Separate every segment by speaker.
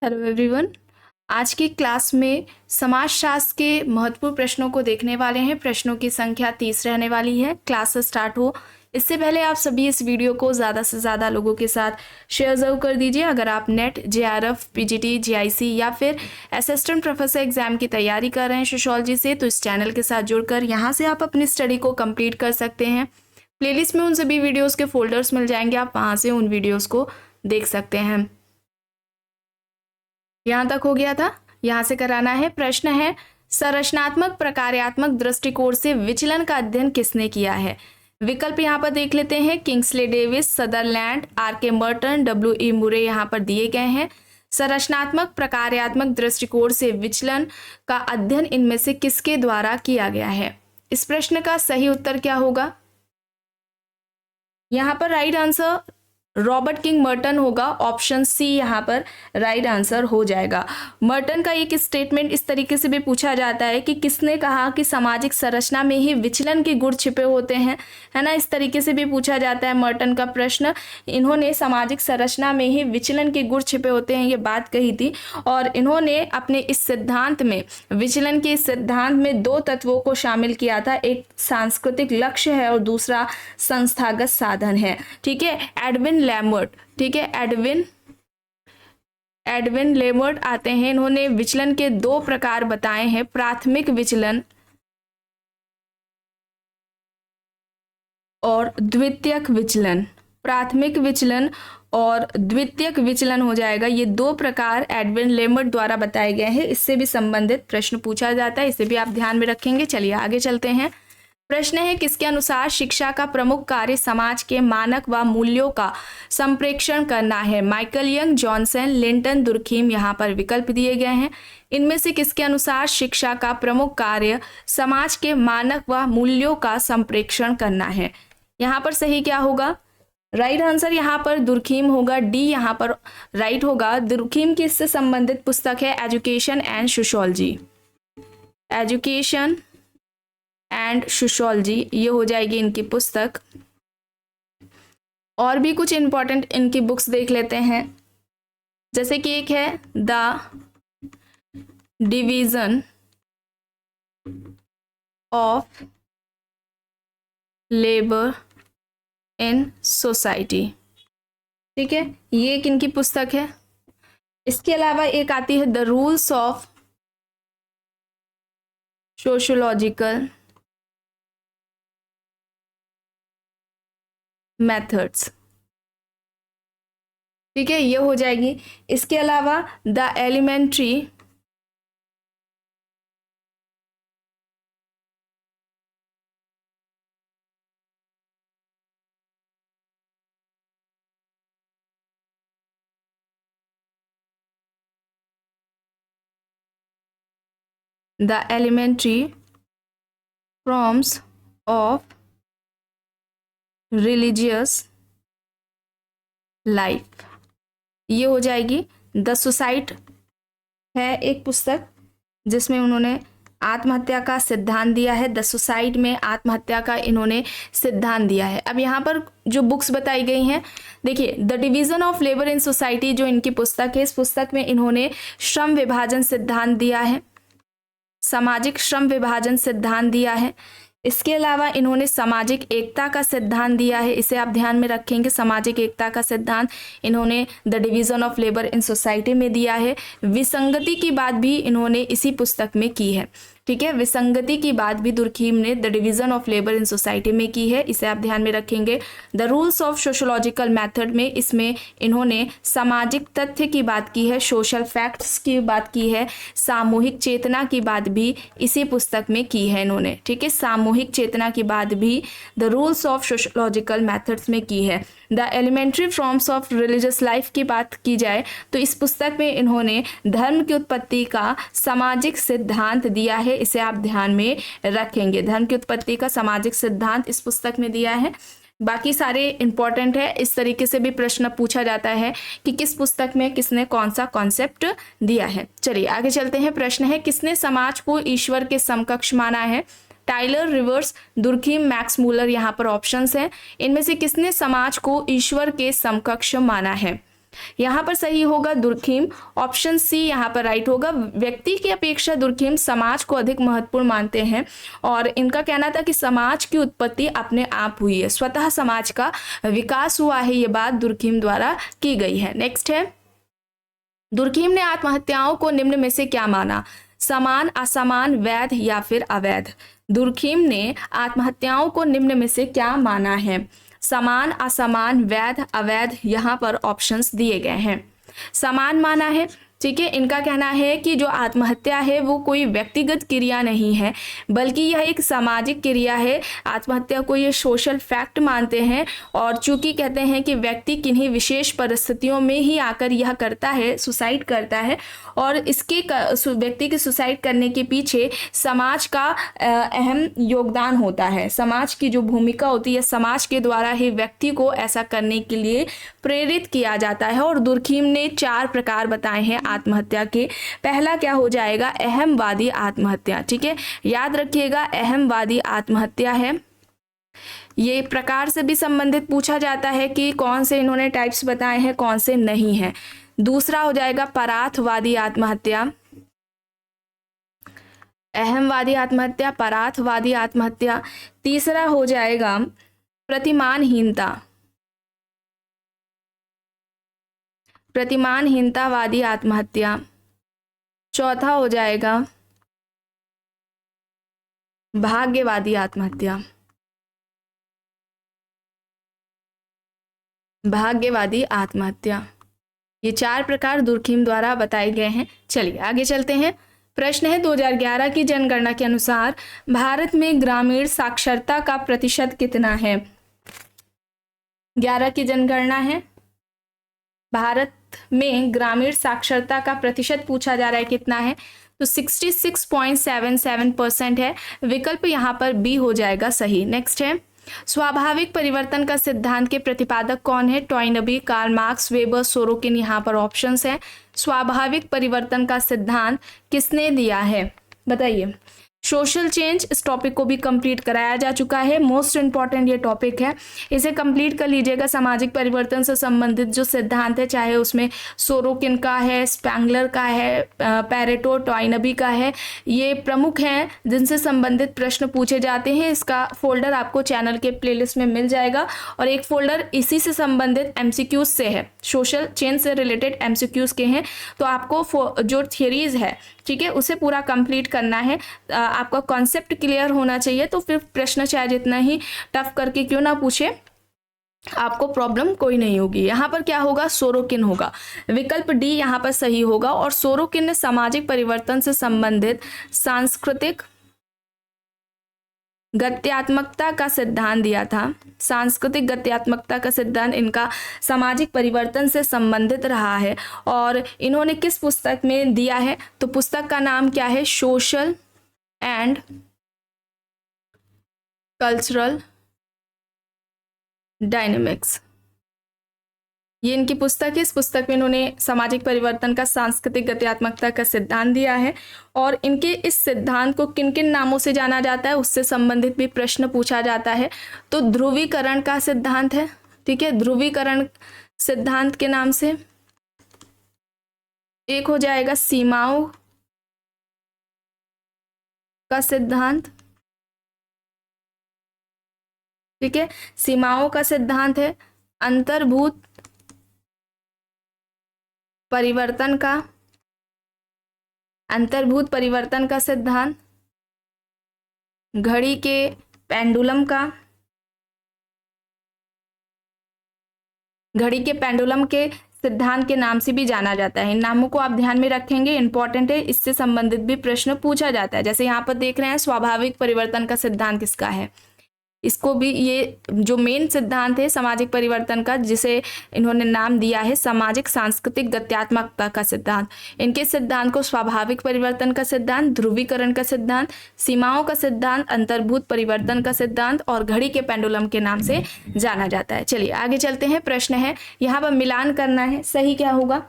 Speaker 1: Hello everyone. आज की class में समाजशास्त्र के महत्वपूर्ण प्रश्नों को देखने वाले हैं। प्रश्नों की संख्या 30 रहने वाली है। क्लास स्टार्ट हो इससे पहले आप सभी इस वीडियो को ज़्यादा से ज़्यादा लोगों के साथ शेयर ज़रूर कर दीजिए। अगर आप नेट, जेआरएफ, पीजीटी, जीआईसी या फिर असिस्टेंट प्रोफेसर एग्जाम की तैयारी कर रहे हैं सोशियोलॉजी से, तो इस चैनल के साथ जुड़कर यहाँ से आप अपनी स्टडी को कंप्लीट कर सकते हैं। प्लेलिस्ट में उन सभी वीडियोज़ के फोल्डर्स मिल जाएंगे, आप वहाँ से उन वीडियोज़ को देख सकते हैं। यहाँ तक हो गया था, यहाँ से कराना है। प्रश्न है, संरचनात्मक प्रकार्यात्मक दृष्टिकोण से विचलन का अध्ययन किसने किया है? विकल्प यहाँ पर देख लेते हैं। Kingsley Davis, Sutherland, R K. Merton, W E. Murray यहाँ पर दिए गए हैं। संरचनात्मक प्रकार्यात्मक दृष्टिकोण से विचलन का अध्ययन इनमें से किसके द्वारा किया गया है? इस प्रश्न का सही उत्तर क्या होगा? यहाँ पर right answer Robert king Merton होगा। ऑप्शन सी यहाँ पर राइट आंसर हो जाएगा। मर्टन का एक स्टेटमेंट इस तरीके से भी पूछा जाता है कि किसने कहा कि सामाजिक संरचना में ही विचलन के गुण छिपे होते हैं, है ना। इस तरीके से भी पूछा जाता है मर्टन का प्रश्न। इन्होंने सामाजिक संरचना में ही विचलन के गुण छिपे होते हैं ये बात कही थी, और इन्होंने अपने इस सिद्धांत में, विचलन के सिद्धांत में दो तत्वों को शामिल किया था। एक सांस्कृतिक लक्ष्य है और दूसरा संस्थागत साधन है। ठीक है, एडविन लेमर्ट, ठीक है, एडविन लेमर्ट आते हैं। इन्होंने विचलन के दो प्रकार बताए हैं, प्राथमिक विचलन और द्वितीयक विचलन। प्राथमिक विचलन और द्वितीयक विचलन हो जाएगा। ये दो प्रकार एडविन लेमर्ट द्वारा बताए गए हैं। इससे भी संबंधित प्रश्न पूछा जाता है, इसे भी आप ध्यान में रखेंगे। चलिए आगे चलते हैं। प्रश्न है, किसके अनुसार शिक्षा का प्रमुख कार्य समाज के मानक व मूल्यों का संप्रेषण करना है? Michael young, Johnson, Linton, Durkheim यहाँ पर विकल्प दिए गए हैं। इनमें से किसके अनुसार शिक्षा का प्रमुख कार्य समाज के मानक व मूल्यों का संप्रेषण करना है? यहाँ पर सही क्या होगा? राइट आंसर यहाँ पर दुर्खीम होगा। डी यहाँ पर राइट होगा। दुर्खीम की इससे संबंधित पुस्तक है education and sociology. Education and sociology ये हो जाएगी इनकी पुस्तक। और भी कुछ इंपॉर्टेंट इनकी बुक्स देख लेते हैं, जैसे कि एक है the division of labour in society. ठीक है, ये एक इनकी पुस्तक है। इसके अलावा एक आती है the rules of sociological methods. ठीक है, ये हो जाएगी। इसके अलावा the elementary forms of religious life, ये हो जाएगी। द सुसाइड है एक पुस्तक जिसमें उन्होंने आत्महत्या का सिद्धांत दिया है। द सुसाइड में आत्महत्या का इन्होंने सिद्धांत दिया है। अब यहाँ पर जो बुक्स बताई गई हैं, देखिए the division of labour in society जो इनकी पुस्तक है, इस पुस्तक में इन्होंने श्रम विभाजन सिद्धांत दिया है, सामाजिक श्रम विभाजन सिद्धांत दिया है। इसके अलावा इन्होंने सामाजिक एकता का सिद्धांत दिया है, इसे आप ध्यान में रखेंगे। सामाजिक एकता का सिद्धांत इन्होंने the division of labour in society में दिया है। विसंगति की बात भी इन्होंने इसी पुस्तक में की है। ठीक है, विसंगति की बात भी दुर्खीम ने the division of labour in society में की है, इसे आप ध्यान में रखेंगे। The rules of sociological method में इसमें इन्होंने सामाजिक तथ्य की बात की है, सोशल फैक्ट्स की बात की है, सामूहिक चेतना की बात भी इसी पुस्तक में की है इन्होंने। ठीक है, सामूहिक चेतना की बात भी the rules of sociological methods में की है। The elementary forms of religious life की बात की जाए तो इस पुस्तक में इन्होंने धर्म की उत्पत्ति का सामाजिक सिद्धांत दिया है, इसे आप ध्यान में रखेंगे। धर्म की उत्पत्ति का सामाजिक सिद्धांत इस पुस्तक में दिया है। बाकी सारे इंपॉर्टेंट है। इस तरीके से भी प्रश्न पूछा जाता है कि किस पुस्तक में किसने कौन सा कॉन्सेप्ट दिया है। चलिए आगे चलते हैं। प्रश्न है, किसने समाज को ईश्वर के समकक्ष माना है? Tylor, Rivers, Durkheim, Max Muller यहाँ पर ऑप्शंस हैं। इनमें से किसने समाज को ईश्वर के समकक्ष माना है? यहाँ पर सही होगा दुर्खिम, ऑप्शन सी यहाँ पर राइट होगा। व्यक्ति की अपेक्षा दुर्खिम समाज को अधिक महत्वपूर्ण मानते हैं और इनका कहना था कि समाज की उत्पत्ति अपने आप हुई है, स्वतः समाज का विकास हुआ है, ये बात दुर्खिम द्वारा की गई है। नेक्स्ट है, दुर्खिम ने आत्महत्याओं को निम्न में से क्या माना? समान, असमान, वैध या फिर अवैध? दुर्खिम ने आत्महत्याओं को निम्न में से क्या माना है? समान, असमान, वैध, अवैध, यहाँ पर ऑप्शंस दिए गए हैं। समान माना है, ठीक है। इनका कहना है कि जो आत्महत्या है वो कोई व्यक्तिगत क्रिया नहीं है बल्कि यह एक सामाजिक क्रिया है। आत्महत्या को ये सोशल फैक्ट मानते हैं और चूंकि कहते हैं कि व्यक्ति किन्हीं विशेष परिस्थितियों में ही आकर यह करता है, सुसाइड करता है, और इसके व्यक्ति के सुसाइड करने के पीछे समाज का अहम योगदान होता है। समाज की जो भूमिका होती है, समाज के द्वारा ही व्यक्ति को ऐसा करने के लिए प्रेरित किया जाता है। और दुर्खिम ने 4 प्रकार बताए हैं आत्महत्या के। पहला क्या हो जाएगा? अहमवादी आत्महत्या, ठीक है, याद रखिएगा, अहमवादी आत्महत्या है। ये प्रकार से भी संबंधित पूछा जाता है कि कौन से इन्होंने टाइप्स बताए हैं, कौन से नहीं है। दूसरा हो जाएगा परार्थवादी आत्महत्या, अहमवादी आत्महत्या, परार्थवादी आत्महत्या। तीसरा हो जाएगा प्रतिमानहीनता, प्रतिमानहीनतावादी आत्महत्या। चौथा हो जाएगा भाग्यवादी आत्महत्या, भाग्यवादी आत्महत्या। ये 4 प्रकार दुर्खिम द्वारा बताए गए हैं। चलिए आगे चलते हैं। प्रश्न है 2011 की जनगणना के अनुसार भारत में ग्रामीण साक्षरता का प्रतिशत कितना है? 11 की जनगणना है, भारत में ग्रामीण साक्षरता का प्रतिशत पूछा जा रहा है, कितना है? तो 66.77% है। विकल्प यहाँ पर बी हो जाएगा सही। नेक्स्ट है, स्वाभाविक परिवर्तन का सिद्धांत के प्रतिपादक कौन है? Toynbee, Karl Marx, Weber, Sorokin, यहाँ पर ऑप्शंस हैं। स्वाभाविक परिवर्तन का सिद्धांत किसने दिया है बताइए। सोशल चेंज, इस टॉपिक को भी कंप्लीट कराया जा चुका है, मोस्ट इंपॉर्टेंट ये टॉपिक है, इसे कंप्लीट कर लीजिएगा। सामाजिक परिवर्तन से संबंधित जो सिद्धांत है, चाहे उसमें सोरोकिन का है, स्पैंगलर का है, पैरेटो, टॉयनबी का है, ये प्रमुख हैं जिनसे संबंधित प्रश्न पूछे जाते हैं। इसका फोल्डर आपको चैनल के प्लेलिस्ट में मिल जाएगा और एक फोल्डर इसी से संबंधित एमसीक्यूज से है, सोशल चेंज से रिलेटेड एमसीक्यूज के हैं। तो आपको जो थियरीज है, ठीक है, उसे पूरा कंप्लीट करना है। आपका कॉन्सेप्ट क्लियर होना चाहिए, तो फिर प्रश्न चाहे जितना ही टफ करके क्यों ना पूछे, आपको प्रॉब्लम कोई नहीं होगी। यहाँ पर क्या होगा? सोरोकिन होगा। विकल्प डी यहाँ पर सही होगा। और सोरोकिन ने सामाजिक परिवर्तन से संबंधित सांस्कृतिक गत्यात्मकता का सिद्धांत दिया था। सांस्कृतिक गत्यात्मकता का सिद्धांत इनका सामाजिक परिवर्तन से संबंधित रहा है और इन्होंने किस पुस्तक में दिया है? तो पुस्तक का नाम क्या है? सोशल एंड कल्चरल डायनेमिक्स, ये इनकी पुस्तक है। इस पुस्तक में इन्होंने सामाजिक परिवर्तन का सांस्कृतिक गत्यात्मकता का सिद्धांत दिया है और इनके इस सिद्धांत को किन किन नामों से जाना जाता है उससे संबंधित भी प्रश्न पूछा जाता है। तो ध्रुवीकरण का सिद्धांत है, ठीक है, ध्रुवीकरण सिद्धांत के नाम से। एक हो जाएगा सीमाओं का सिद्धांत, ठीक है, सीमाओं का सिद्धांत है। अंतर्भूत परिवर्तन का, अंतर्भूत परिवर्तन का सिद्धांत, घड़ी के पेंडुलम का, घड़ी के पेंडुलम के सिद्धांत के नाम से भी जाना जाता है। इन नामों को आप ध्यान में रखेंगे, इंपॉर्टेंट है, इससे संबंधित भी प्रश्न पूछा जाता है। जैसे यहाँ पर देख रहे हैं स्वाभाविक परिवर्तन का सिद्धांत किसका है, इसको भी, ये जो मेन सिद्धांत है सामाजिक परिवर्तन का, जिसे इन्होंने नाम दिया है सामाजिक सांस्कृतिक गत्यात्मकता का सिद्धांत। इनके सिद्धांत को स्वाभाविक परिवर्तन का सिद्धांत, ध्रुवीकरण का सिद्धांत, सीमाओं का सिद्धांत, अंतर्भूत परिवर्तन का सिद्धांत और घड़ी के पेंडुलम के नाम से जाना जाता है। चलिए आगे चलते हैं। प्रश्न है, यहाँ पर मिलान करना है, सही क्या होगा?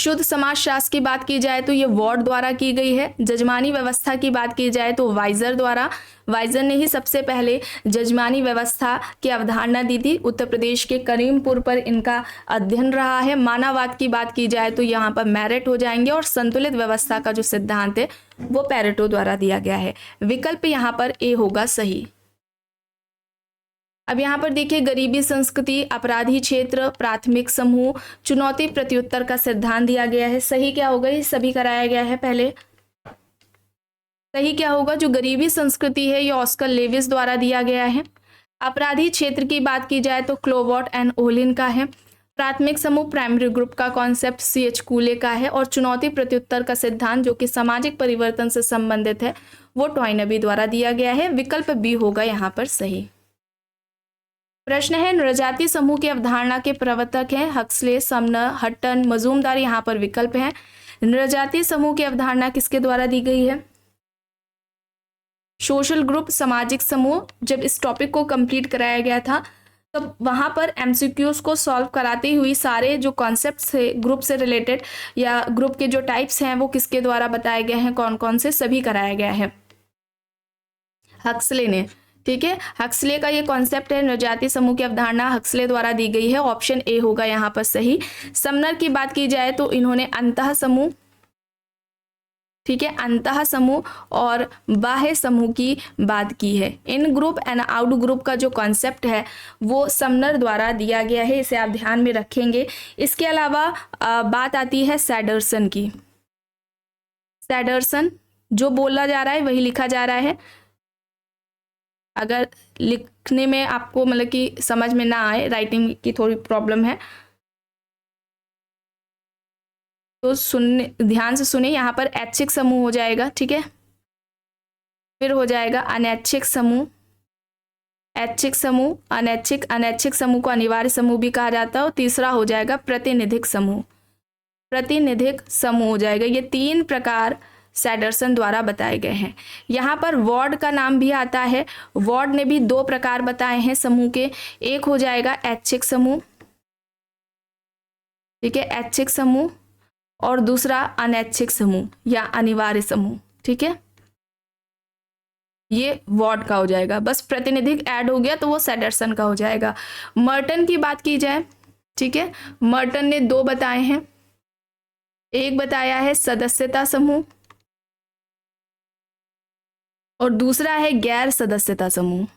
Speaker 1: शुद्ध समाजशास्त्र की बात की जाए तो ये वार्ड द्वारा की गई है। जजमानी व्यवस्था की बात की जाए तो वाइजर द्वारा, वाइजर ने ही सबसे पहले जजमानी व्यवस्था की अवधारणा दी थी। उत्तर प्रदेश के करीमपुर पर इनका अध्ययन रहा है। मानववाद की बात की जाए तो यहाँ पर मैरेट हो जाएंगे, और संतुलित व्यवस्था का जो सिद्धांत है वो पेरेटो द्वारा दिया गया है। विकल्प यहाँ पर ए होगा सही। अब यहाँ पर देखिए, गरीबी संस्कृति, अपराधी क्षेत्र, प्राथमिक समूह, चुनौती प्रत्युत्तर का सिद्धांत दिया गया है। सही क्या होगा, ये सभी कराया गया है। पहले सही क्या होगा, जो गरीबी संस्कृति है ये ऑस्कर लेविस द्वारा दिया गया है। अपराधी क्षेत्र की बात की जाए तो क्लोवर्ट एंड ओलिन का है। प्राथमिक समूह प्राइमरी ग्रुप का कॉन्सेप्ट C.H. कूले का है। और चुनौती प्रत्युत्तर का सिद्धांत जो कि सामाजिक परिवर्तन से संबंधित है वो टॉयनबी द्वारा दिया गया है। विकल्प बी होगा यहाँ पर सही। प्रश्न है, नृजातीय समूह की अवधारणा के प्रवर्तक हैं हक्सले, समनर, हट्टन, मजूमदार। यहाँ पर विकल्प है। नृजातीय समूह की अवधारणा किसके द्वारा दी गई है? सोशल ग्रुप, सामाजिक समूह। जब इस टॉपिक को कंप्लीट कराया गया था तब वहां पर एमसीक्यूज को सॉल्व कराते हुए सारे जो कॉन्सेप्ट्स थे ग्रुप से रिलेटेड या ग्रुप के जो टाइप्स हैं वो किसके द्वारा बताए गए हैं, कौन कौन से, सभी कराया गया है हक्सले ने। ठीक है, हक्सले का ये कॉन्सेप्ट है, नृजातीय समूह की अवधारणा हक्सले द्वारा दी गई है। ऑप्शन ए होगा यहाँ पर सही। समनर की बात की जाए तो इन्होंने अंतः समूह, ठीक है, अंतः समूह और बाह्य समूह की बात की है। इन ग्रुप एंड आउट ग्रुप का जो कॉन्सेप्ट है वो समनर द्वारा दिया गया है, इसे आप ध्यान में रखेंगे। इसके अलावा बात आती है सैडरसन की। सैडरसन, जो बोला जा रहा है वही लिखा जा रहा है। अगर लिखने में आपको मतलब कि समझ में ना आए, राइटिंग की थोड़ी प्रॉब्लम है तो सुनने, ध्यान से सुने। यहाँ पर ऐच्छिक समूह हो जाएगा, ठीक है, फिर हो जाएगा अनैच्छिक समूह, ऐच्छिक समूह, अनैच्छिक, अनैच्छिक समूह को अनिवार्य समूह भी कहा जाता है, और तीसरा हो जाएगा प्रतिनिधिक समूह, प्रतिनिधिक समूह हो जाएगा। ये 3 प्रकार सैडरसन द्वारा बताए गए हैं। यहाँ पर वार्ड का नाम भी आता है। वार्ड ने भी 2 प्रकार बताए हैं समूह के। एक हो जाएगा ऐच्छिक समूह, ठीक है, ऐच्छिक समूह, और दूसरा अनैच्छिक समूह या अनिवार्य समूह, ठीक है, ये वार्ड का हो जाएगा। बस प्रतिनिधिक ऐड हो गया तो वो सैडरसन का हो जाएगा। मर्टन की बात की जाए, ठीक है, मर्टन ने 2 बताए हैं। एक बताया है सदस्यता समूह और दूसरा है गैर सदस्यता समूह।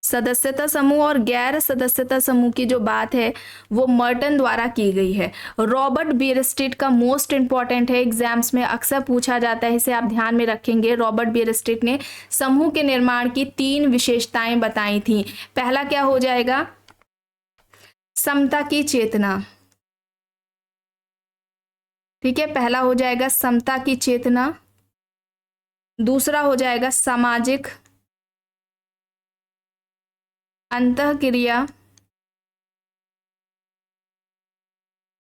Speaker 1: सदस्यता समूह और गैर सदस्यता समूह की जो बात है वो मर्टन द्वारा की गई है। रॉबर्ट बियरस्टेट का मोस्ट इंपॉर्टेंट है, एग्जाम्स में अक्सर पूछा जाता है, इसे आप ध्यान में रखेंगे। रॉबर्ट बियरस्टेट ने समूह के निर्माण की 3 विशेषताएं बताई थी। पहला क्या हो जाएगा, समता की चेतना, ठीक है, पहला हो जाएगा समता की चेतना। दूसरा हो जाएगा सामाजिक अंतःक्रिया,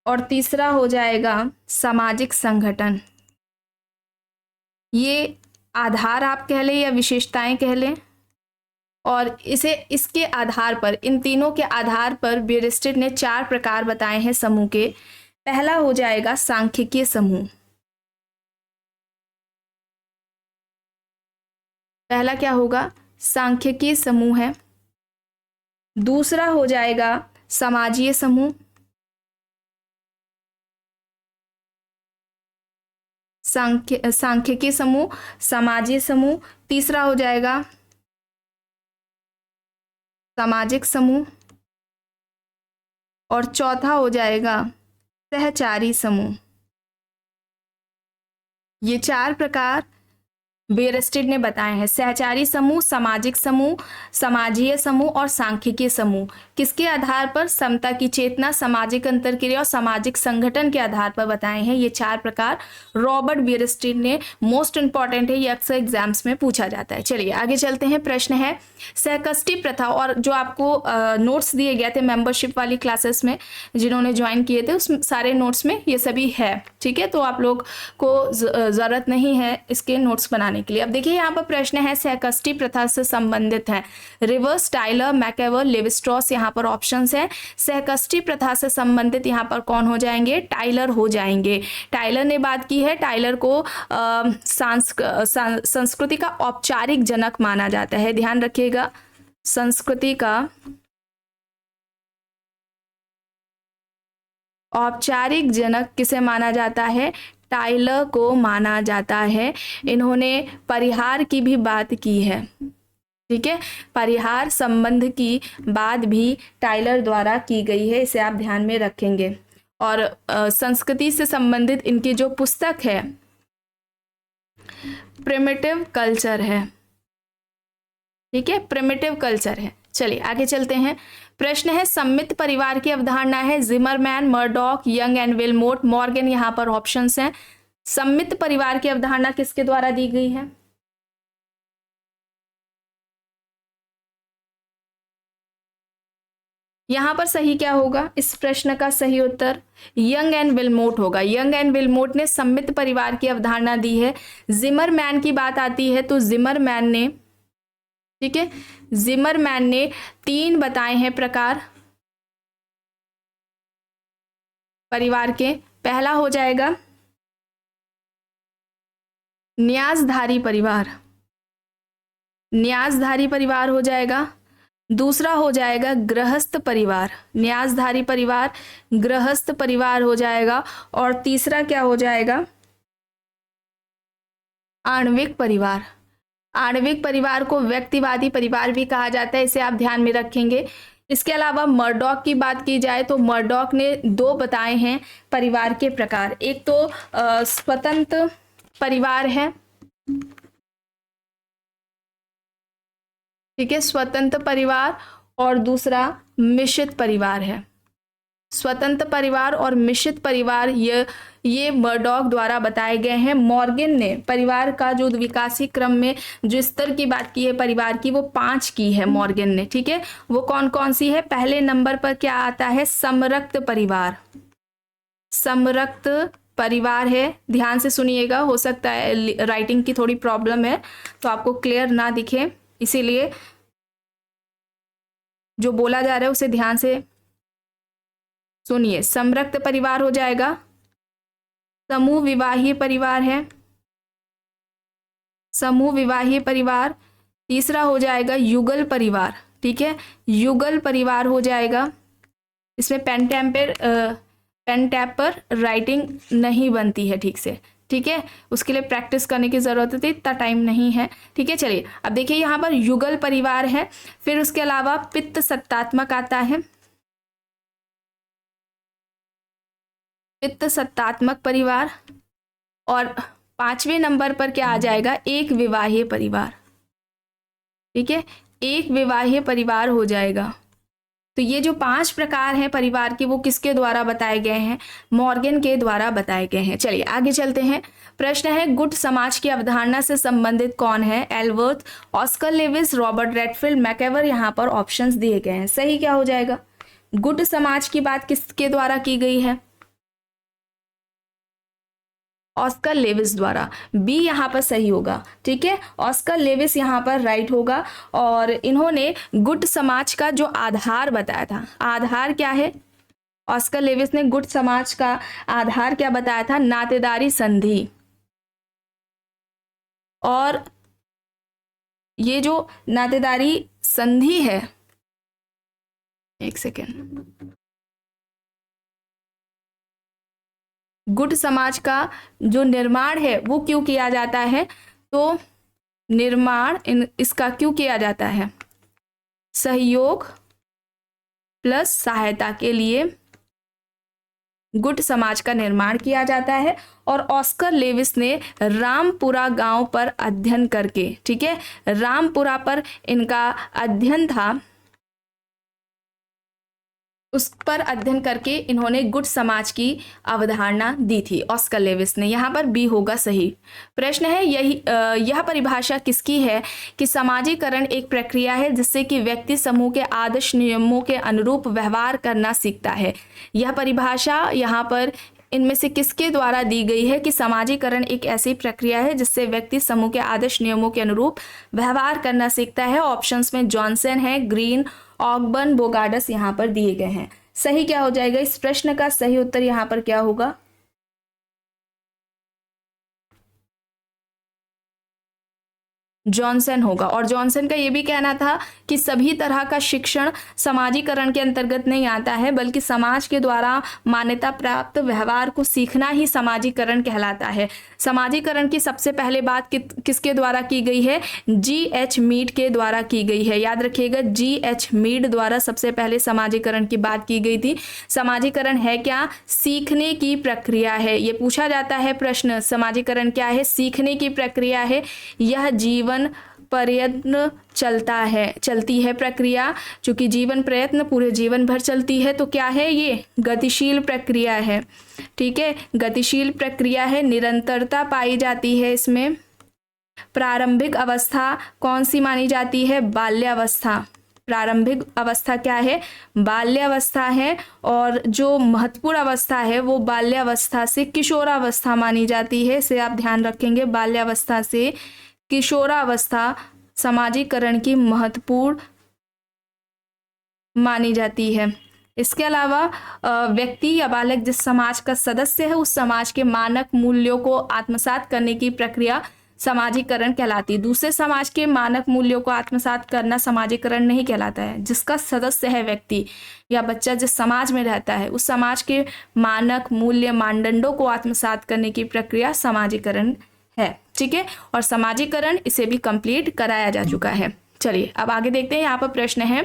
Speaker 1: और तीसरा हो जाएगा सामाजिक संगठन। ये आधार आप कह लें या विशेषताएं कह लें, और इसके आधार पर, इन तीनों के आधार पर बियरस्टेट ने 4 प्रकार बताए हैं समूह के। पहला हो जाएगा सांख्यिकीय समूह। पहला क्या होगा, सांख्यिकीय समूह है। दूसरा हो जाएगा समाजीय समूह, सांख्यिकीय समूह, समाजीय समूह। तीसरा हो जाएगा सामाजिक समूह, और चौथा हो जाएगा सहचारी समूह। ये 4 प्रकार बियरस्टेट ने बताए हैं। सहचारी समूह, सामाजिक समूह, समाजीय समूह और सांख्यिकीय समूह किसके आधार पर, समता की चेतना, सामाजिक अंतरक्रिया और सामाजिक संगठन के आधार पर बताए हैं। ये 4 प्रकार रॉबर्ट बियरस्टेट ने, मोस्ट इंपॉर्टेंट है, ये अक्सर एग्जाम्स में पूछा जाता है। चलिए आगे चलते हैं। प्रश्न है, सहकष्टी प्रथा, और जो आपको नोट्स दिए गए थे मेंबरशिप वाली क्लासेस में जिन्होंने ज्वाइन किए थे उस सारे नोट्स में ये सभी है, ठीक है, तो आप लोग को ज़रूरत नहीं है इसके नोट्स बनाने बताने के लिए। अब देखिए यहाँ पर प्रश्न है सहकष्टी प्रथा से संबंधित है। रिवर्स, टाइलर, मैकेवर, लेविस्ट्रॉस यहाँ पर ऑप्शंस है। सहकष्टी प्रथा से संबंधित यहाँ पर कौन हो जाएंगे? टाइलर हो जाएंगे। टाइलर ने बात की है। टाइलर को संस्कृति का औपचारिक जनक माना जाता है, ध्यान रखिएगा। संस्कृति का औपचारिक जनक किसे माना जाता है? टाइलर को माना जाता है। इन्होंने परिहार की भी बात की है, ठीक है, परिहार संबंध की बात भी टाइलर द्वारा की गई है, इसे आप ध्यान में रखेंगे। और संस्कृति से संबंधित इनकी जो पुस्तक है प्रिमिटिव कल्चर है, ठीक है, प्रिमिटिव कल्चर है। चलिए आगे चलते हैं। प्रश्न है सम्मित परिवार की अवधारणा है Zimmerman, Murdock, Young and Willmott, Morgan यहाँ पर ऑप्शंस हैं। सम्मित परिवार की अवधारणा किसके द्वारा दी गई है? यहाँ पर सही क्या होगा? इस प्रश्न का सही उत्तर यंग एंड विलमोट होगा। यंग एंड विलमोट ने सम्मित परिवार की अवधारणा दी है। जिमरमैन की बात आती है तो जिमरमैन ने, ठीक है, जिमरमैन ने 3 बताए हैं प्रकार परिवार के। पहला हो जाएगा न्यासधारी परिवार, न्यासधारी परिवार हो जाएगा। दूसरा हो जाएगा गृहस्थ परिवार, न्यासधारी परिवार, गृहस्थ परिवार हो जाएगा। और तीसरा क्या हो जाएगा? आणविक परिवार। आणविक परिवार को व्यक्तिवादी परिवार भी कहा जाता है, इसे आप ध्यान में रखेंगे। इसके अलावा मर्डॉक की बात की जाए तो मर्डॉक ने 2 बताए हैं परिवार के प्रकार। एक तो स्वतंत्र परिवार है, ठीक है, स्वतंत्र परिवार, और दूसरा मिश्रित परिवार है। स्वतंत्र परिवार और मिश्रित परिवार ये मर्डॉक द्वारा बताए गए हैं। मॉर्गन ने परिवार का जो विकासी क्रम में जो स्तर की बात की है परिवार की, वो 5 की है मॉर्गन ने, ठीक है। वो कौन कौन सी है? पहले नंबर पर क्या आता है? समरक्त परिवार, समरक्त परिवार है। ध्यान से सुनिएगा, हो सकता है राइटिंग की थोड़ी प्रॉब्लम है तो आपको क्लियर ना दिखे, इसीलिए जो बोला जा रहा है उसे ध्यान से सुनिए। समरक्त परिवार हो जाएगा। समूह विवाहीय परिवार है, समूह विवाहीय परिवार। तीसरा हो जाएगा युगल परिवार, ठीक है, युगल परिवार हो जाएगा। इसमें पेन टैप पर राइटिंग नहीं बनती है ठीक से, ठीक है, उसके लिए प्रैक्टिस करने की ज़रूरत है, इतना टाइम नहीं है, ठीक है। चलिए अब देखिए यहाँ पर युगल परिवार है। फिर उसके अलावा पित्त सत्तात्मक आता है, पित्त सत्तात्मक परिवार। और 5वें नंबर पर क्या आ जाएगा? एक विवाहीय परिवार, ठीक है, एक विवाहीय परिवार हो जाएगा। तो ये जो 5 प्रकार हैं परिवार के, वो किसके द्वारा बताए गए हैं? मॉर्गन के द्वारा बताए गए हैं। चलिए आगे चलते हैं। प्रश्न है गुट समाज की अवधारणा से संबंधित कौन है? एल्वर्थ, ऑस्कर लेविस, रॉबर्ट रेडफील्ड, मैकेवर, यहाँ पर ऑप्शंस दिए गए हैं। सही क्या हो जाएगा? गुट समाज की बात किसके द्वारा की गई है? ऑस्कर लेविस द्वारा। बी यहाँ पर सही होगा, ठीक है, ऑस्कर लेविस यहाँ पर राइट होगा। और इन्होंने गुट समाज का जो आधार बताया था, आधार क्या है? ऑस्कर लेविस ने गुट समाज का आधार क्या बताया था? नातेदारी संधि। और ये जो नातेदारी संधि है, एक सेकेंड, गुट समाज का जो निर्माण है वो क्यों किया जाता है? तो निर्माण इसका क्यों किया जाता है? सहयोग प्लस सहायता के लिए गुट समाज का निर्माण किया जाता है। और ऑस्कर लेविस ने रामपुरा गांव पर अध्ययन करके, ठीक है, रामपुरा पर इनका अध्ययन था, उस पर अध्ययन करके इन्होंने गुट समाज की अवधारणा दी थी ऑस्कर लेविस ने। यहाँ पर बी होगा सही। प्रश्न है यह परिभाषा किसकी है कि समाजीकरण एक प्रक्रिया है जिससे कि व्यक्ति समूह के आदर्श नियमों के अनुरूप व्यवहार करना सीखता है। यह परिभाषा यहाँ पर इनमें से किसके द्वारा दी गई है कि समाजीकरण एक ऐसी प्रक्रिया है जिससे व्यक्ति समूह के आदर्श नियमों के अनुरूप व्यवहार करना सीखता है? ऑप्शंस में जॉनसन है, ग्रीन, ऑकबर्न, बोगार्डस यहाँ पर दिए गए हैं। सही क्या हो जाएगा? इस प्रश्न का सही उत्तर यहाँ पर क्या होगा? जॉनसन होगा। और जॉनसन का ये भी कहना था कि सभी तरह का शिक्षण समाजीकरण के अंतर्गत नहीं आता है, बल्कि समाज के द्वारा मान्यता प्राप्त व्यवहार को सीखना ही समाजीकरण कहलाता है। समाजीकरण की सबसे पहले बात किसके द्वारा की गई है? G.H. मीड के द्वारा की गई है। याद रखिएगा, G.H. मीड द्वारा सबसे पहले समाजीकरण की बात की गई थी। समाजीकरण है क्या? सीखने की प्रक्रिया है। ये पूछा जाता है प्रश्न, समाजीकरण क्या है? सीखने की प्रक्रिया है। यह जीवन प्रयत्न चलती है प्रक्रिया, चूंकि जीवन प्रयत्न पूरे जीवन भर चलती है, तो क्या है? ये गतिशील प्रक्रिया है। ठीक है, गतिशील प्रक्रिया है, निरंतरता पाई जाती है इसमें। प्रारंभिक अवस्था कौन सी मानी जाती है? बाल्यावस्था। प्रारंभिक अवस्था क्या है? बाल्यावस्था है। और जो महत्वपूर्ण अवस्था है वो बाल्यावस्था से किशोरावस्था मानी जाती है। इसे आप ध्यान रखेंगे, बाल्यावस्था से किशोरावस्था समाजीकरण की महत्वपूर्ण मानी जाती है। इसके अलावा व्यक्ति या बालक जिस समाज का सदस्य है उस समाज के मानक मूल्यों को आत्मसात करने की प्रक्रिया समाजीकरण कहलाती है। दूसरे समाज के मानक मूल्यों को आत्मसात करना समाजीकरण नहीं कहलाता है। जिसका सदस्य है व्यक्ति या बच्चा जिस समाज में रहता है उस समाज के मानक मूल्य मानदंडों को आत्मसात करने की प्रक्रिया समाजीकरण है। ठीक है, और समाजीकरण इसे भी कंप्लीट कराया जा चुका है। चलिए अब आगे देखते हैं। यहाँ पर प्रश्न है,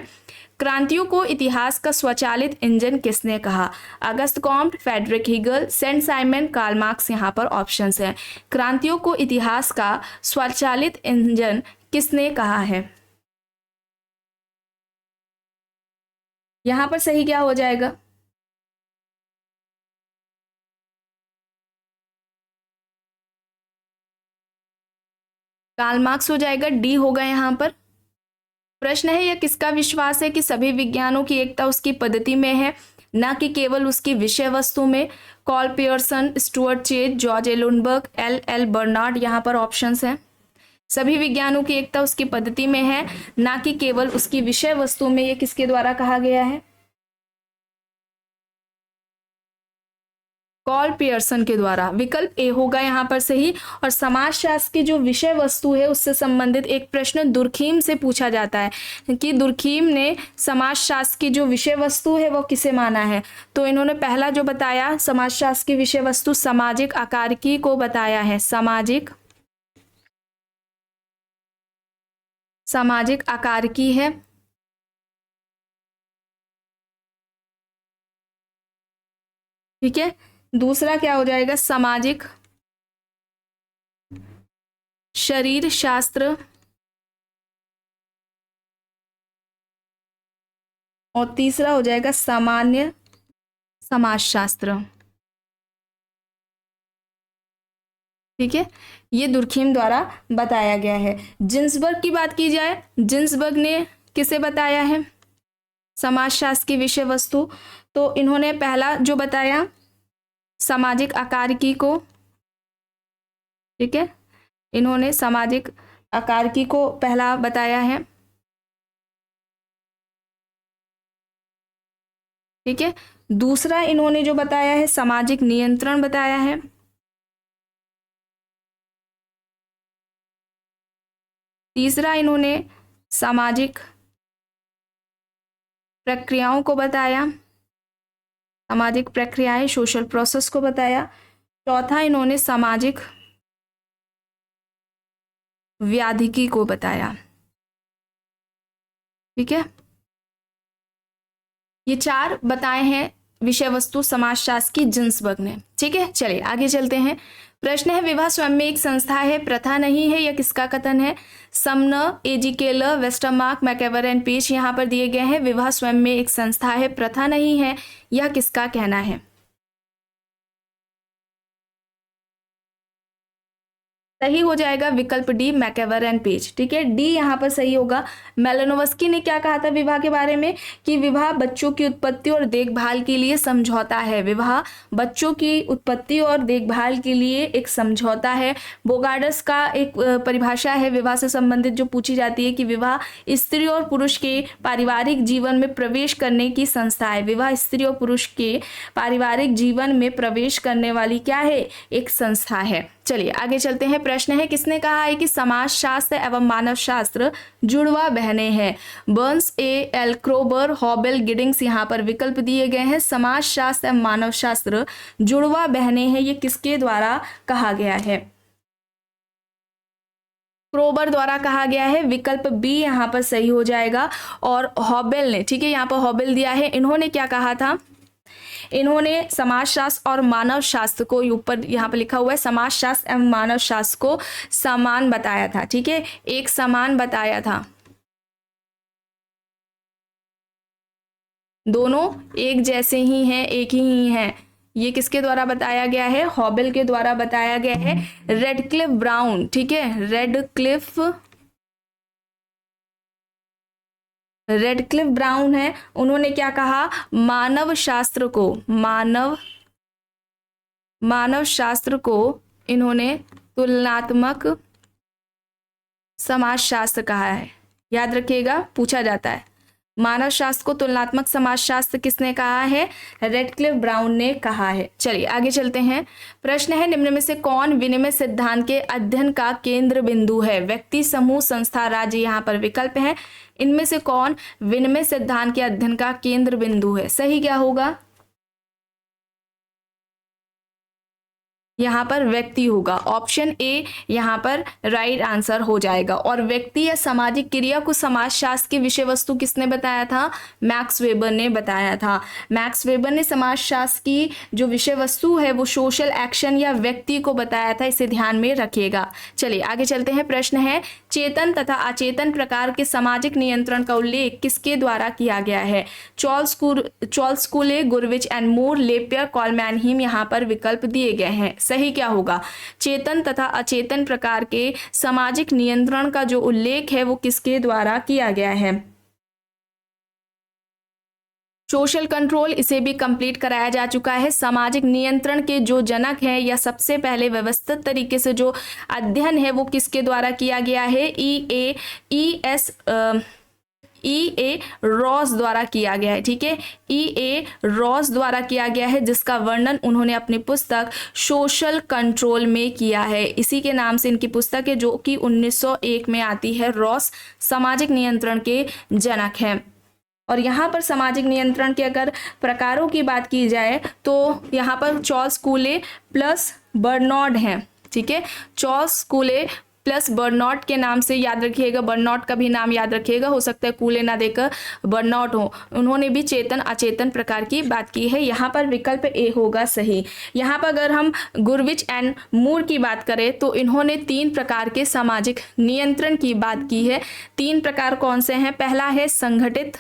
Speaker 1: क्रांतियों को इतिहास का स्वचालित इंजन किसने कहा? August Comte, Frederick Hegel, Saint Simon, Karl Marx यहाँ पर ऑप्शंस हैं। क्रांतियों को इतिहास का स्वचालित इंजन किसने कहा है? यहाँ पर सही क्या हो जाएगा? कार्ल मार्क्स हो जाएगा, डी होगा यहाँ पर। प्रश्न है, यह किसका विश्वास है कि सभी विज्ञानों की एकता उसकी पद्धति में है, न कि केवल उसकी विषय वस्तु में? Karl Pearson, Stuart Chase, George Lundberg, L Bernard यहाँ पर ऑप्शंस हैं। सभी विज्ञानों की एकता उसकी पद्धति में है, ना कि केवल उसकी विषय वस्तु में। ये किसके द्वारा कहा गया है? कॉल पियर्सन के द्वारा। विकल्प ए होगा यहाँ पर सही। और समाजशास्त्र की जो विषय वस्तु है उससे संबंधित एक प्रश्न दुर्खीम से पूछा जाता है कि दुर्खीम ने समाजशास्त्र की जो विषय वस्तु है वो किसे माना है? तो इन्होंने पहला जो बताया समाजशास्त्र की विषय वस्तु सामाजिक आकारिकी को बताया है। सामाजिक आकारिकी है। ठीक है, दूसरा क्या हो जाएगा? सामाजिक शरीर शास्त्र। और तीसरा हो जाएगा सामान्य समाजशास्त्र। ठीक है, ये दुर्खीम द्वारा बताया गया है। जिन्सबर्ग की बात की जाए, जिन्सबर्ग ने किसे बताया है समाजशास्त्र की विषय वस्तु? तो इन्होंने पहला जो बताया सामाजिक आकारिकी को। ठीक है, इन्होंने सामाजिक आकारिकी को पहला बताया है। ठीक है, दूसरा इन्होंने जो बताया है सामाजिक नियंत्रण बताया है। तीसरा इन्होंने सामाजिक प्रक्रियाओं को बताया, सामाजिक प्रक्रियाएं सोशल प्रोसेस को बताया। चौथा इन्होंने सामाजिक व्याधिकी को बताया। ठीक है, ये चार बताए हैं विषय वस्तु समाजशास्त्र की जिन्सबर्ग ने। ठीक है, चलिए आगे चलते हैं। प्रश्न है, विवाह स्वयं में एक संस्था है, प्रथा नहीं है, यह किसका कथन है? Sumner, A G Keller, Westermarck, MacIver and Page यहाँ पर दिए गए हैं। विवाह स्वयं में एक संस्था है, प्रथा नहीं है, यह किसका कहना है? सही हो जाएगा विकल्प डी, मैकेवर एंड पेज। ठीक है, डी यहाँ पर सही होगा। मेलानोव्स्की ने क्या कहा था विवाह के बारे में कि विवाह बच्चों की उत्पत्ति और देखभाल के लिए समझौता है। विवाह बच्चों की उत्पत्ति और देखभाल के लिए एक समझौता है। बोगार्ड्स का एक परिभाषा है विवाह से संबंधित जो पूछी जाती है कि विवाह स्त्री और पुरुष के पारिवारिक जीवन में प्रवेश करने की संस्था है। विवाह स्त्री और पुरुष के पारिवारिक जीवन में प्रवेश करने वाली क्या है, एक संस्था है। चलिए आगे चलते हैं। प्रश्न है किसने कहा है कि समाजशास्त्र एवं मानव शास्त्र जुड़वा बहनें हैं। Burns, A L Kroeber, Hoebel, Giddings यहाँ पर विकल्प दिए गए हैं। समाजशास्त्र एवं मानव शास्त्र जुड़वा बहनें हैं, ये किसके द्वारा कहा गया है, क्रोबर द्वारा कहा गया है। विकल्प बी यहाँ पर सही हो जाएगा। और हॉबेल ने, ठीक है, यहाँ पर हॉबेल दिया है, इन्होंने क्या कहा था, इन्होंने समाजशास्त्र और मानव शास्त्र को, ऊपर यहाँ पर लिखा हुआ है समाजशास्त्र एवं मानव शास्त्र को समान बताया था। ठीक है, एक समान बताया था, दोनों एक जैसे ही हैं, एक ही हैं। ये किसके द्वारा बताया गया है, हॉबेल के द्वारा बताया गया है। रेडक्लिफ ब्राउन, ठीक है, रेडक्लिफ ब्राउन है, उन्होंने क्या कहा, मानव शास्त्र को इन्होंने तुलनात्मक समाजशास्त्र कहा है। याद रखिएगा, पूछा जाता है मानव शास्त्र को तुलनात्मक समाजशास्त्र किसने कहा है, रेडक्लिफ ब्राउन ने कहा है। चलिए आगे चलते हैं। प्रश्न है निम्न में से कौन विनिमय सिद्धांत के अध्ययन का केंद्र बिंदु है। व्यक्ति, समूह, संस्था, राज्य, यहाँ पर विकल्प है। इनमें से कौन विनिमय सिद्धांत के अध्ययन का केंद्र बिंदु है, सही क्या होगा, यहाँ पर व्यक्ति होगा। ऑप्शन ए यहाँ पर राइट आंसर हो जाएगा। और व्यक्ति या सामाजिक क्रिया को समाजशास्त्र की विषय वस्तु किसने बताया था, मैक्स वेबर ने बताया था। मैक्स वेबर ने समाजशास्त्र की जो विषय वस्तु है वो सोशल एक्शन या व्यक्ति को बताया था, इसे ध्यान में रखिएगा। चलिए आगे चलते हैं। प्रश्न है चेतन तथा अचेतन प्रकार के सामाजिक नियंत्रण का उल्लेख किसके द्वारा किया गया है। चॉल्स्कूले, गुरविच एंड मूर, लेपियर, कॉलमैनहीम, यहाँ पर विकल्प दिए गए हैं। सही क्या होगा, चेतन तथा अचेतन प्रकार के सामाजिक नियंत्रण का जो उल्लेख है वो किसके द्वारा किया गया है। सोशल कंट्रोल, इसे भी कंप्लीट कराया जा चुका है। सामाजिक नियंत्रण के जो जनक हैं या सबसे पहले व्यवस्थित तरीके से जो अध्ययन है वो किसके द्वारा किया गया है, ई ए रॉस द्वारा किया गया है। ठीक है, ई ए रॉस द्वारा किया गया है, जिसका वर्णन उन्होंने अपनी पुस्तक सोशल कंट्रोल में किया है। इसी के नाम से इनकी पुस्तक है जो कि 1901 में आती है। रॉस सामाजिक नियंत्रण के जनक हैं। और यहाँ पर सामाजिक नियंत्रण के अगर प्रकारों की बात की जाए तो यहाँ पर चॉल्स्कूले प्लस बर्नौड हैं। ठीक है, चॉल्स्कूले प्लस बर्नौड के नाम से याद रखिएगा, बर्नौड का भी नाम याद रखिएगा, हो सकता है कूले ना देकर बर्नौड हो। उन्होंने भी चेतन अचेतन प्रकार की बात की है। यहाँ पर विकल्प ए होगा सही। यहाँ पर अगर हम गुरविच एंड मूर की बात करें तो इन्होंने 3 प्रकार के सामाजिक नियंत्रण की बात की है। 3 प्रकार कौन से हैं, पहला है संगठित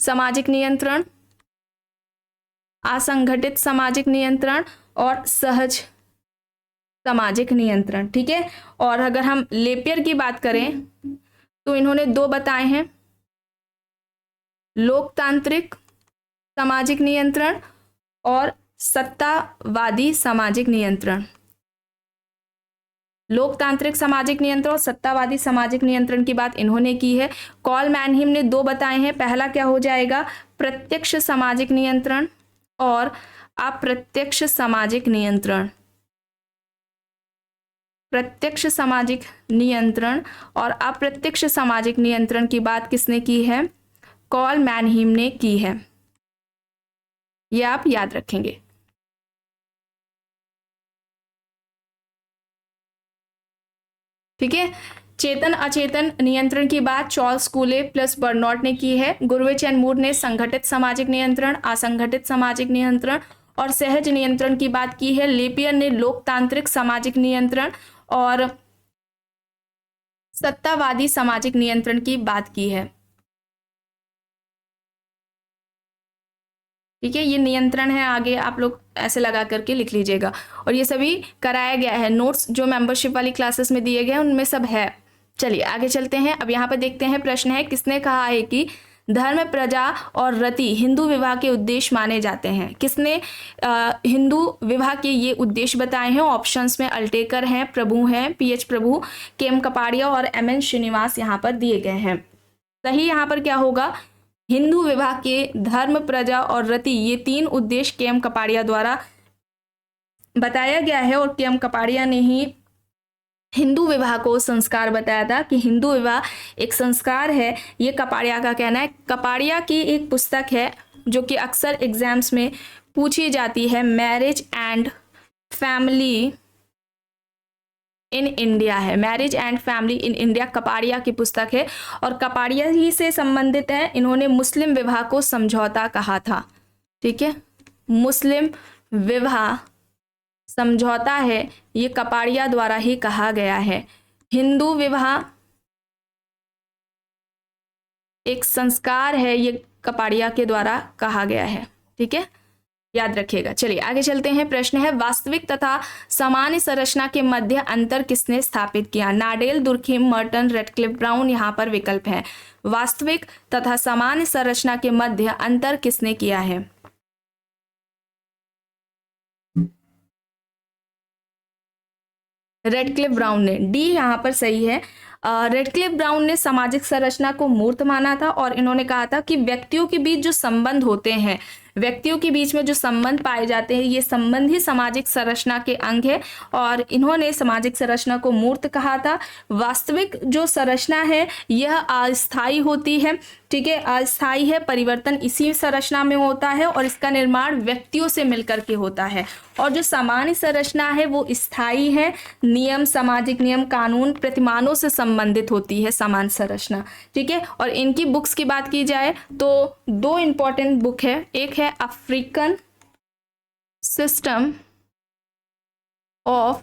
Speaker 1: सामाजिक नियंत्रण, असंगठित सामाजिक नियंत्रण और सहज सामाजिक नियंत्रण। ठीक है, और अगर हम लेपियर की बात करें तो इन्होंने 2 बताए हैं, लोकतांत्रिक सामाजिक नियंत्रण और सत्तावादी सामाजिक नियंत्रण। लोकतांत्रिक सामाजिक नियंत्रण और सत्तावादी सामाजिक नियंत्रण की बात इन्होंने की है। कॉलमैनहीम ने 2 बताए हैं, पहला क्या हो जाएगा, प्रत्यक्ष सामाजिक नियंत्रण और अप्रत्यक्ष सामाजिक नियंत्रण। प्रत्यक्ष सामाजिक नियंत्रण और अप्रत्यक्ष सामाजिक नियंत्रण की बात किसने की है, कॉलमैनहीम ने की है। यह आप याद रखेंगे। ठीक है, चेतन अचेतन नियंत्रण की बात चॉल्स्कूले प्लस बर्नौड ने की है। गुरविच एंड मूर ने संगठित सामाजिक नियंत्रण, असंगठित सामाजिक नियंत्रण और सहज नियंत्रण की बात की है। लेपियर ने लोकतांत्रिक सामाजिक नियंत्रण और सत्तावादी सामाजिक नियंत्रण की बात की है। ठीक है, ये नियंत्रण है, आगे आप लोग ऐसे लगा करके लिख लीजिएगा। और ये सभी कराया गया है, नोट्स जो मेंबरशिप वाली क्लासेस में दिए गए हैं उनमें सब है। चलिए आगे चलते हैं। अब यहाँ पर देखते हैं, प्रश्न है किसने कहा है कि धर्म, प्रजा और रति हिंदू विवाह के उद्देश्य माने जाते हैं? किसने हिंदू विवाह के ये उद्देश्य बताए हैं? ऑप्शंस में अल्टेकर हैं, प्रभु हैं, पीएच प्रभु, केएम कपाड़िया और एमएन श्रीनिवास यहाँ पर दिए गए हैं। सही यहाँ पर क्या होगा? हिंदू विवाह के धर्म, प्रजा और रति ये 3 उद्देश्य केएम कपाड़िया द्वारा बताया गया है। और केएम कपाड़िया ने ही हिंदू विवाह को संस्कार बताया था कि हिंदू विवाह एक संस्कार है, ये कपाड़िया का कहना है। कपाड़िया की एक पुस्तक है जो कि अक्सर एग्जाम्स में पूछी जाती है, marriage and family in India है। Marriage and family in India Kapadia की पुस्तक है और कपाड़िया ही से संबंधित है। इन्होंने मुस्लिम विवाह को समझौता कहा था। ठीक है, मुस्लिम विवाह समझौता है, ये कपाड़िया द्वारा ही कहा गया है। हिंदू विवाह एक संस्कार है, ये कपाड़िया के द्वारा कहा गया है। ठीक है, याद रखिएगा। चलिए आगे चलते हैं। प्रश्न है वास्तविक तथा सामान्य संरचना के मध्य अंतर किसने स्थापित किया? नाडेल, दुर्खिम, मर्टन, रेडक्लिफ ब्राउन यहाँ पर विकल्प है। वास्तविक तथा सामान्य संरचना के मध्य अंतर किसने किया है? रेडक्लिफ ब्राउन ने। डी यहाँ पर सही है। रेडक्लिफ ब्राउन ने सामाजिक संरचना को मूर्त माना था और इन्होंने कहा था कि व्यक्तियों के बीच जो संबंध होते हैं, व्यक्तियों के बीच में जो संबंध पाए जाते हैं, ये संबंध ही सामाजिक संरचना के अंग है और इन्होंने सामाजिक संरचना को मूर्त कहा था। वास्तविक जो संरचना है यह अस्थायी होती है। ठीक है, अस्थायी है, परिवर्तन इसी संरचना में होता है और इसका निर्माण व्यक्तियों से मिलकर के होता है। और जो सामान्य संरचना है वो स्थायी है, नियम, सामाजिक नियम, कानून, प्रतिमानों से संबंधित होती है सामान्य संरचना। ठीक है, और इनकी बुक्स की बात की जाए तो 2 इंपॉर्टेंट बुक है। एक है African system of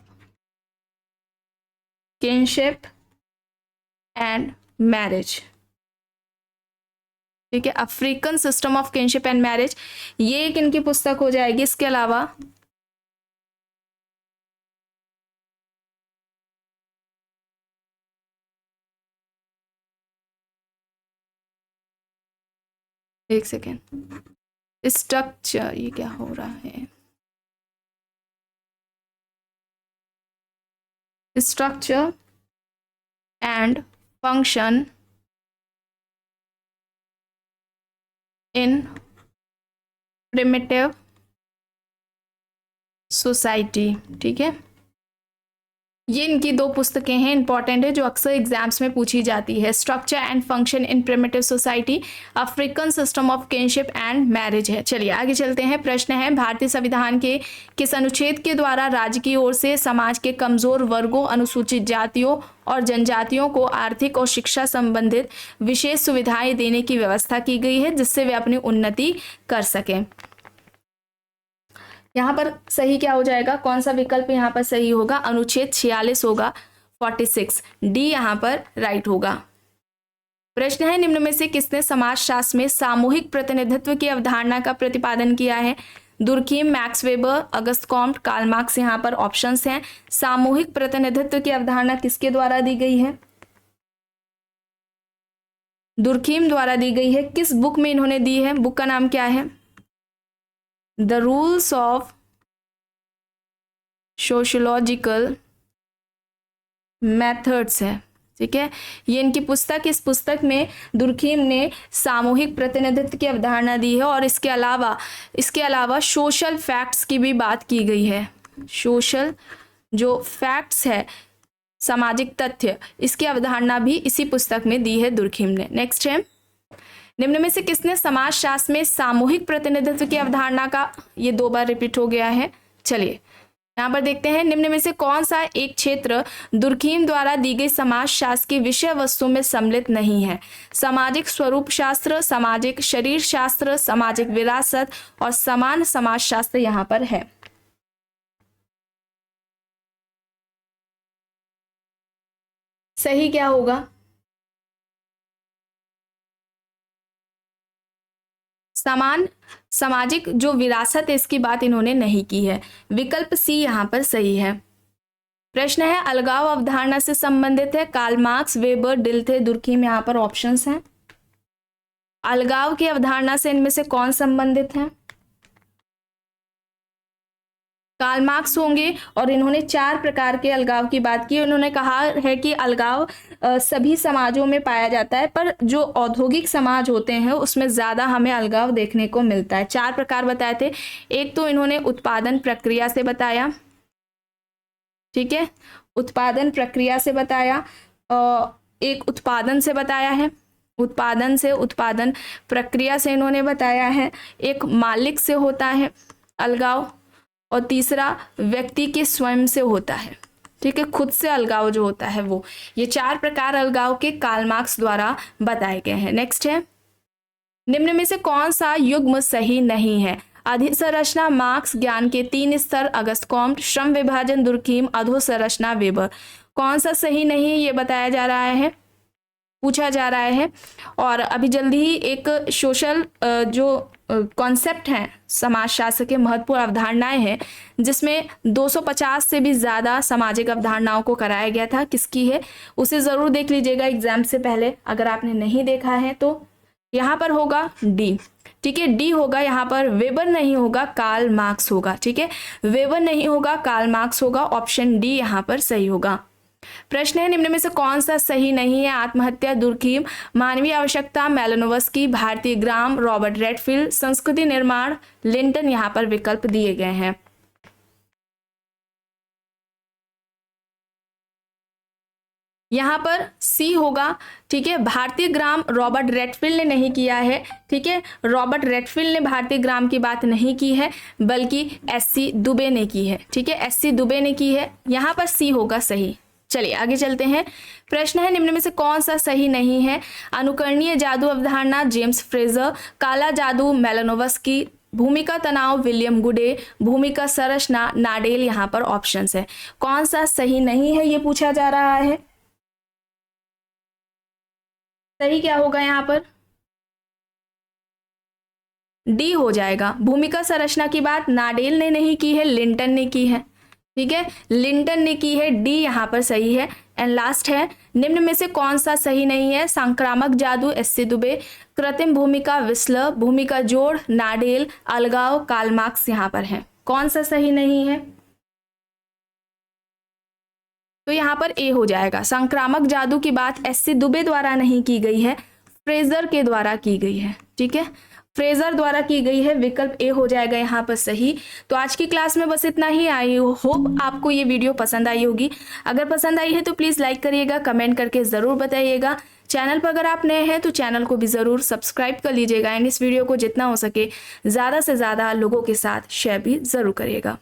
Speaker 1: kinship and marriage. ठीक है, African system of kinship and marriage, ये एक इनकी पुस्तक हो जाएगी। इसके अलावा एक सेकेंड, स्ट्रक्चर, ये क्या हो रहा है? Structure and function in primitive society. ठीक है, ये इनकी 2 पुस्तकें हैं, इंपॉर्टेंट है, जो अक्सर एग्जाम्स में पूछी जाती है। Structure and function in primitive society, African system of kinship and marriage है। चलिए आगे चलते हैं। प्रश्न है भारतीय संविधान के किस अनुच्छेद के द्वारा राज्य की ओर से समाज के कमजोर वर्गों, अनुसूचित जातियों और जनजातियों को आर्थिक और शिक्षा संबंधित विशेष सुविधाएं देने की व्यवस्था की गई है जिससे वे अपनी उन्नति कर सकें? यहाँ पर सही क्या हो जाएगा? कौन सा विकल्प यहाँ पर सही होगा? अनुच्छेद 46 होगा, 46। डी यहाँ पर राइट होगा। प्रश्न है निम्न में से किसने समाजशास्त्र में सामूहिक प्रतिनिधित्व की अवधारणा का प्रतिपादन किया है? Durkheim, max weber, Auguste Comte, Karl Marx यहाँ पर ऑप्शंस हैं। सामूहिक प्रतिनिधित्व की अवधारणा किसके द्वारा दी गई है? दुर्खिम द्वारा दी गई है। किस बुक में इन्होंने दी है? बुक का नाम क्या है? The rules of sociological methods है। ठीक है, ये इनकी पुस्तक, इस पुस्तक में दुर्खिम ने सामूहिक प्रतिनिधित्व की अवधारणा दी है और इसके अलावा सोशल फैक्ट्स की भी बात की गई है। सोशल जो फैक्ट्स है, सामाजिक तथ्य, इसकी अवधारणा भी इसी पुस्तक में दी है दुर्खिम ने। नेक्स्ट है, निम्न में से किसने समाजशास्त्र में सामूहिक प्रतिनिधित्व की अवधारणा का, ये 2 बार रिपीट हो गया है। चलिए यहाँ पर देखते हैं, निम्न में से कौन सा एक क्षेत्र दुर्खिम द्वारा दी गई समाजशास्त्र की विषय वस्तु में सम्मिलित नहीं है? सामाजिक स्वरूप शास्त्र, सामाजिक शरीर शास्त्र, सामाजिक विरासत और समान समाजशास्त्र यहाँ पर है। सही क्या होगा? समान सामाजिक जो विरासत है इसकी बात इन्होंने नहीं की है। विकल्प सी यहाँ पर सही है। प्रश्न है अलगाव अवधारणा से संबंधित है। कार्ल मार्क्स, वेबर, डिल्थे, दुर्कीम यहाँ पर ऑप्शंस हैं। अलगाव की अवधारणा से इनमें से कौन संबंधित है? कार्ल मार्क्स होंगे और इन्होंने 4 प्रकार के अलगाव की बात की। उन्होंने कहा है कि अलगाव सभी समाजों में पाया जाता है, पर जो औद्योगिक समाज होते हैं उसमें ज़्यादा हमें अलगाव देखने को मिलता है। 4 प्रकार बताए थे। एक तो इन्होंने उत्पादन प्रक्रिया से बताया, ठीक है, उत्पादन प्रक्रिया से बताया, एक उत्पादन से बताया है, उत्पादन से, उत्पादन प्रक्रिया से इन्होंने बताया है, एक मालिक से होता है अलगाव, और तीसरा व्यक्ति के स्वयं से होता है, ठीक है, खुद से अलगाव जो होता है वो। ये 4 प्रकार अलगाव के कार्ल मार्क्स द्वारा बताए गए हैं। नेक्स्ट है निम्न में से कौन सा युग्म सही नहीं है? अधिसंरचना मार्क्स, ज्ञान के 3 स्तर अगस्त कॉम्ट, श्रम विभाजन दुर्कीम, अधोसंरचना वेबर। कौन सा सही नहीं ये बताया जा रहा है, पूछा जा रहा है। और अभी जल्दी ही एक सोशल जो कॉन्सेप्ट हैं, समाजशास्त्र के महत्वपूर्ण अवधारणाएं हैं, जिसमें 250 से भी ज़्यादा सामाजिक अवधारणाओं को कराया गया था, किसकी है उसे ज़रूर देख लीजिएगा एग्जाम से पहले, अगर आपने नहीं देखा है तो। यहाँ पर होगा डी, ठीक है, डी होगा यहाँ पर। वेबर नहीं होगा, कार्ल मार्क्स होगा, ठीक है, वेबर नहीं होगा, कार्ल मार्क्स होगा। ऑप्शन डी यहाँ पर सही होगा। प्रश्न है निम्न में से कौन सा सही नहीं है? आत्महत्या दुर्कीम, मानवीय आवश्यकता मेलानोव्स्की, भारतीय ग्राम रॉबर्ट रेडफील्ड, संस्कृति निर्माण लिंटन। यहाँ पर विकल्प दिए गए हैं। यहाँ पर सी होगा, ठीक है, भारतीय ग्राम रॉबर्ट रेडफील्ड ने नहीं किया है, ठीक है, रॉबर्ट रेडफील्ड ने भारतीय ग्राम की बात नहीं की है, बल्कि एससी दुबे ने की है, ठीक है, एससी दुबे ने की है। यहाँ पर सी होगा सही। चलिए आगे चलते हैं। प्रश्न है निम्न में से कौन सा सही नहीं है? अनुकरणीय जादू अवधारणा जेम्स फ्रेजर, काला जादू मेलानोव्स्की, भूमिका तनाव विलियम गुडे, भूमिका संरचना नाडेल। यहाँ पर ऑप्शंस है। कौन सा सही नहीं है ये पूछा जा रहा है। सही क्या होगा यहाँ पर? डी हो जाएगा। भूमिका संरचना की बात नाडेल ने नहीं की है, लिंटन ने की है, ठीक है, लिंटन ने की है। डी यहाँ पर सही है। एंड लास्ट है निम्न में से कौन सा सही नहीं है? संक्रामक जादू एससी दुबे, कृत्रिम भूमिका विस्लर, भूमिका जोड़ नाडेल, अलगाव कार्ल मार्क्स। यहाँ पर है। कौन सा सही नहीं है? तो यहाँ पर ए हो जाएगा। संक्रामक जादू की बात एससी दुबे द्वारा नहीं की गई है, फ्रेजर के द्वारा की गई है, ठीक है, फ्रेजर द्वारा की गई है। विकल्प ए हो जाएगा यहाँ पर सही। तो आज की क्लास में बस इतना ही। आई होप आपको ये वीडियो पसंद आई होगी। अगर पसंद आई है तो प्लीज़ लाइक करिएगा, कमेंट करके ज़रूर बताइएगा। चैनल पर अगर आप नए हैं तो चैनल को भी ज़रूर सब्सक्राइब कर लीजिएगा एंड इस वीडियो को जितना हो सके ज़्यादा से ज़्यादा लोगों के साथ शेयर भी ज़रूर करिएगा।